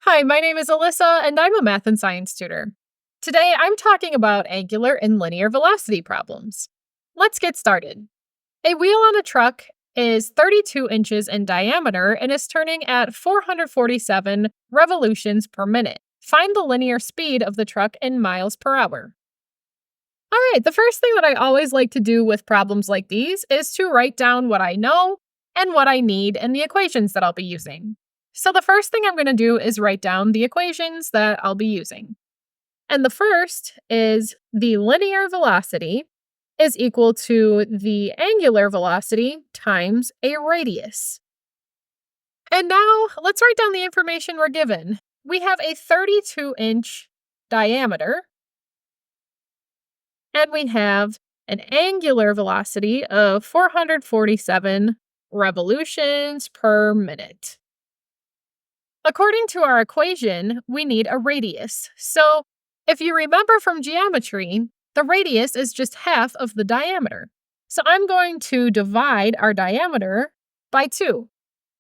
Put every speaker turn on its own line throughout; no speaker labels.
Hi, my name is Alyssa, and I'm a math and science tutor. Today, I'm talking about angular and linear velocity problems. Let's get started. A wheel on a truck is 32 inches in diameter and is turning at 447 revolutions per minute. Find the linear speed of the truck in miles per hour. All right, the first thing that I always like to do with problems like these is to write down what I know and what I need and the equations that I'll be using. So the first thing I'm going to do is write down the equations that I'll be using. And the first is the linear velocity is equal to the angular velocity times a radius. And now let's write down the information we're given. We have a 32-inch diameter, and we have an angular velocity of 447 revolutions per minute. According to our equation, we need a radius. So if you remember from geometry, the radius is just half of the diameter. So I'm going to divide our diameter by 2.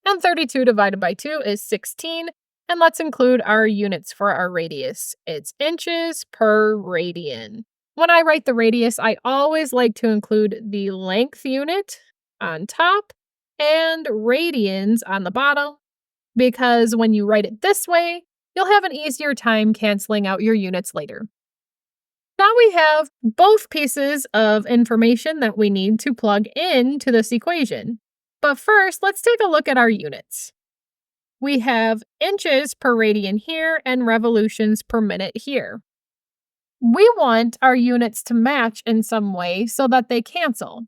And 32 divided by 2 is 16. And let's include our units for our radius. It's inches per radian. When I write the radius, I always like to include the length unit on top and radians on the bottom, because when you write it this way, you'll have an easier time canceling out your units later. Now we have both pieces of information that we need to plug into this equation. But first, let's take a look at our units. We have inches per radian here and revolutions per minute here. We want our units to match in some way so that they cancel.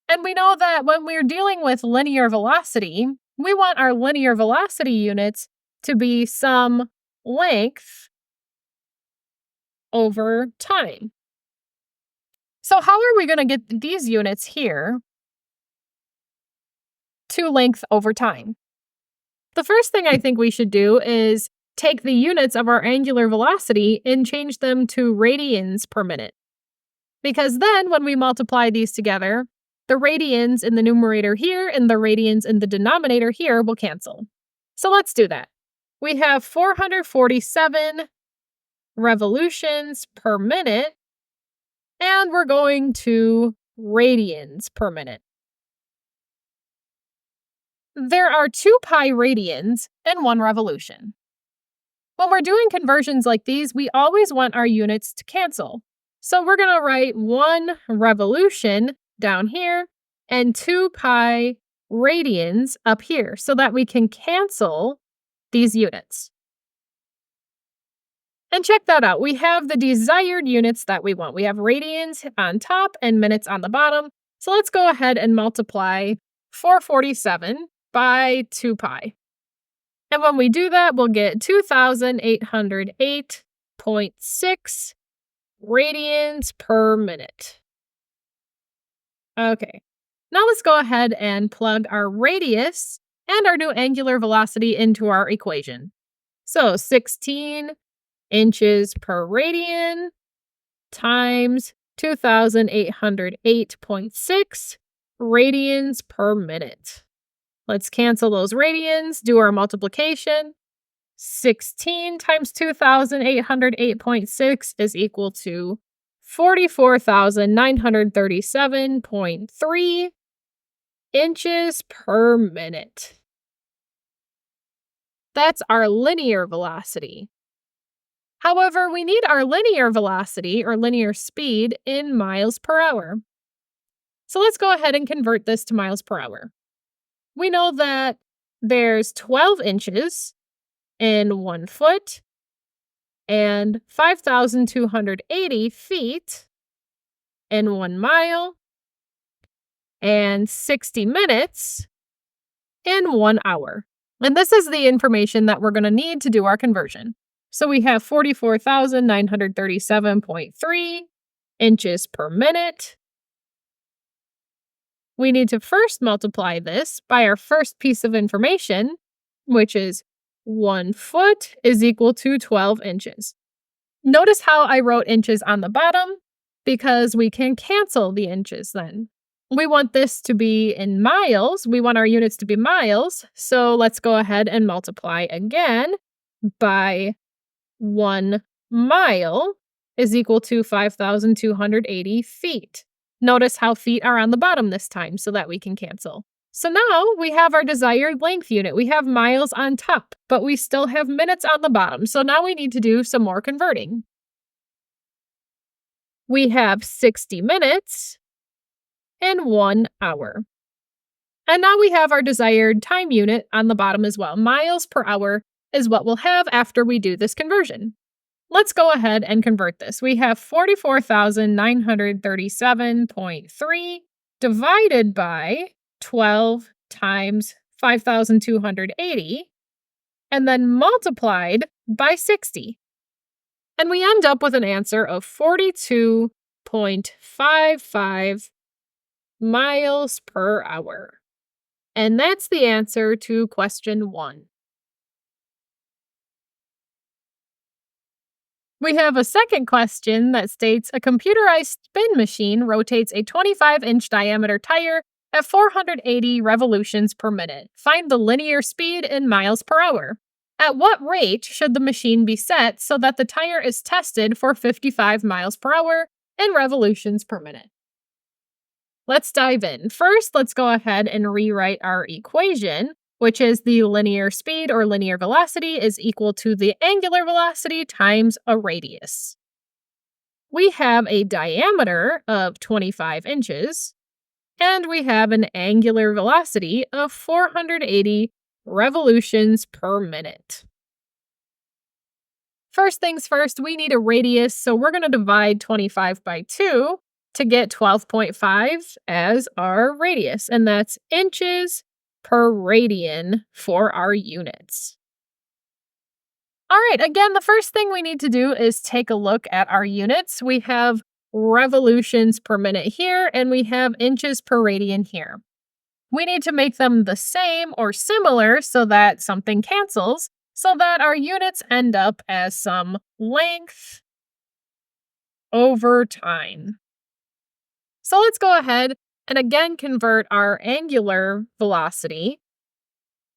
And we know that when we're dealing with linear velocity, we want our linear velocity units to be some length over time. So how are we going to get these units here to length over time? The first thing I think we should do is take the units of our angular velocity and change them to radians per minute. Because then when we multiply these together, the radians in the numerator here and the radians in the denominator here will cancel. So let's do that. We have 447 revolutions per minute, and we're going to radians per minute. There are 2 pi radians in 1 revolution. When we're doing conversions like these, we always want our units to cancel. So we're going to write 1 revolution down here and 2 pi radians up here so that we can cancel these units. And check that out. We have the desired units that we want. We have radians on top and minutes on the bottom. So let's go ahead and multiply 447 by 2 pi. And when we do that, we'll get 2,808.6 radians per minute. Okay, now let's go ahead and plug our radius and our new angular velocity into our equation. So 16 inches per radian times 2,808.6 radians per minute. Let's cancel those radians, do our multiplication. 16 times 2,808.6 is equal to 44,937.3 inches per minute. That's our linear velocity. However, we need our linear velocity or linear speed in miles per hour. So let's go ahead and convert this to miles per hour. We know that there's 12 inches in 1 foot and 5,280 feet in 1 mile and 60 minutes in 1 hour. And this is the information that we're going to need to do our conversion. So we have 44,937.3 inches per minute. We need to first multiply this by our first piece of information, which is 1 foot is equal to 12 inches. Notice how I wrote inches on the bottom, because we can cancel the inches then. We want this to be in miles. We want our units to be miles. So let's go ahead and multiply again. by 1 mile is equal to 5,280 feet. Notice how feet are on the bottom this time so that we can cancel. So now we have our desired length unit. We have miles on top, but we still have minutes on the bottom. So now we need to do some more converting. We have 60 minutes and 1 hour. And now we have our desired time unit on the bottom as well. Miles per hour is what we'll have after we do this conversion. Let's go ahead and convert this. We have 44,937.3 divided by 12 times 5,280, and then multiplied by 60. And we end up with an answer of 42.55 miles per hour. And that's the answer to question 1. We have a second question that states a computerized spin machine rotates a 25-inch diameter tire at 480 revolutions per minute. Find the linear speed in miles per hour. At what rate should the machine be set so that the tire is tested for 55 miles per hour in revolutions per minute? Let's dive in. First, let's go ahead and rewrite our equation, which is the linear speed or linear velocity is equal to the angular velocity times a radius. We have a diameter of 25 inches, and we have an angular velocity of 480 revolutions per minute. First things first, we need a radius, so we're going to divide 25 by 2 to get 12.5 as our radius, and that's inches per radian for our units. All right, again, the first thing we need to do is take a look at our units. We have revolutions per minute here, and we have inches per radian here. We need to make them the same or similar so that something cancels, so that our units end up as some length over time. So let's go ahead and again convert our angular velocity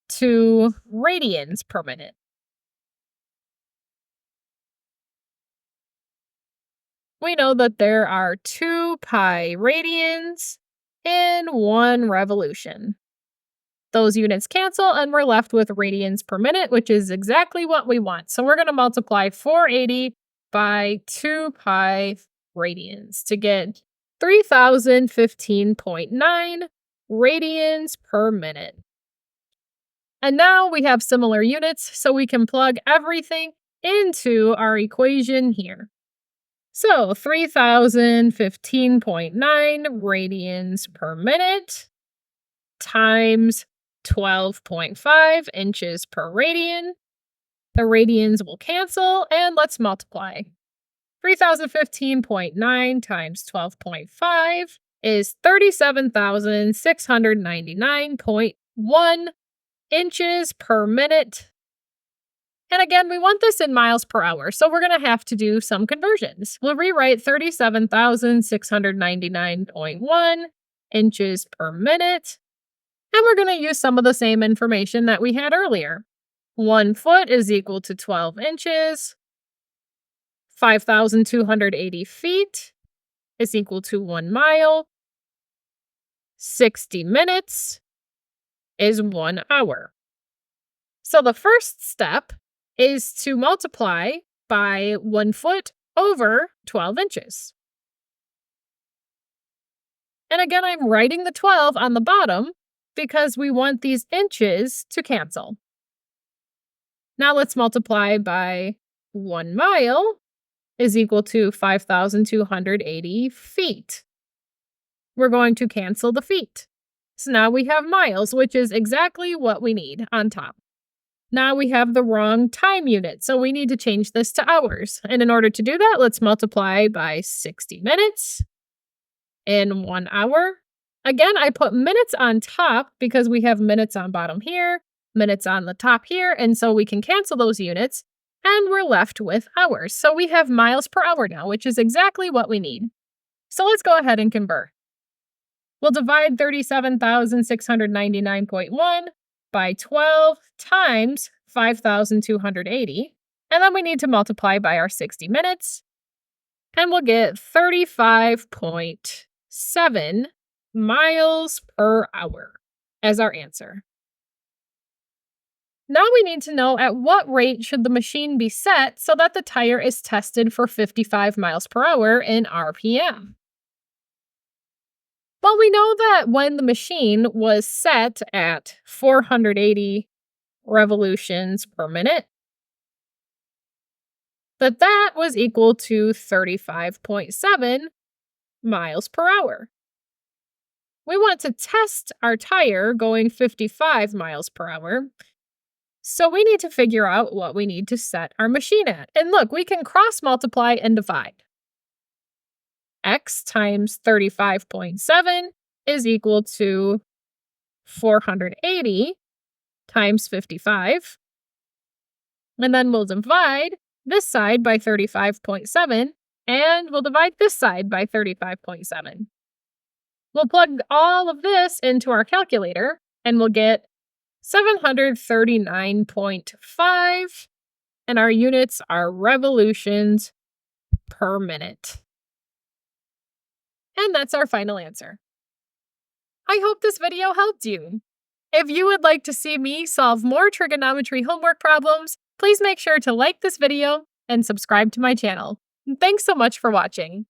to radians per minute. We know that there are 2 pi radians in 1 revolution. Those units cancel and we're left with radians per minute, which is exactly what we want. So we're going to multiply 480 by 2 pi radians to get 3,015.9 radians per minute. And now we have similar units, so we can plug everything into our equation here. So 3,015.9 radians per minute times 12.5 inches per radian. The radians will cancel, and let's multiply. 3,015.9 times 12.5 is 37,699.1 inches per minute. And again, we want this in miles per hour, so we're going to have to do some conversions. We'll rewrite 37,699.1 inches per minute, and we're going to use some of the same information that we had earlier. 1 foot is equal to 12 inches. 5,280 feet is equal to 1 mile. 60 minutes is 1 hour. So the first step is to multiply by 1 foot over 12 inches. And again, I'm writing the 12 on the bottom because we want these inches to cancel. Now let's multiply by 1 mile is equal to 5,280 feet. We're going to cancel the feet. So now we have miles, which is exactly what we need on top. Now we have the wrong time unit, so we need to change this to hours. And in order to do that, let's multiply by 60 minutes in 1 hour. Again, I put minutes on top because we have minutes on bottom here, minutes on the top here, and so we can cancel those units, and we're left with hours. So we have miles per hour now, which is exactly what we need. So let's go ahead and convert. We'll divide 37,699.1 by 12 times 5,280. And then we need to multiply by our 60 minutes. And we'll get 35.7 miles per hour as our answer. Now we need to know at what rate should the machine be set so that the tire is tested for 55 miles per hour in RPM. Well, we know that when the machine was set at 480 revolutions per minute, that was equal to 35.7 miles per hour. We want to test our tire going 55 miles per hour, so we need to figure out what we need to set our machine at. And look, we can cross multiply and divide. X times 35.7 is equal to 480 times 55. And then we'll divide this side by 35.7, and we'll divide this side by 35.7. We'll plug all of this into our calculator, and we'll get 739.5, and our units are revolutions per minute. And that's our final answer. I hope this video helped you. If you would like to see me solve more trigonometry homework problems, please make sure to like this video and subscribe to my channel. Thanks so much for watching.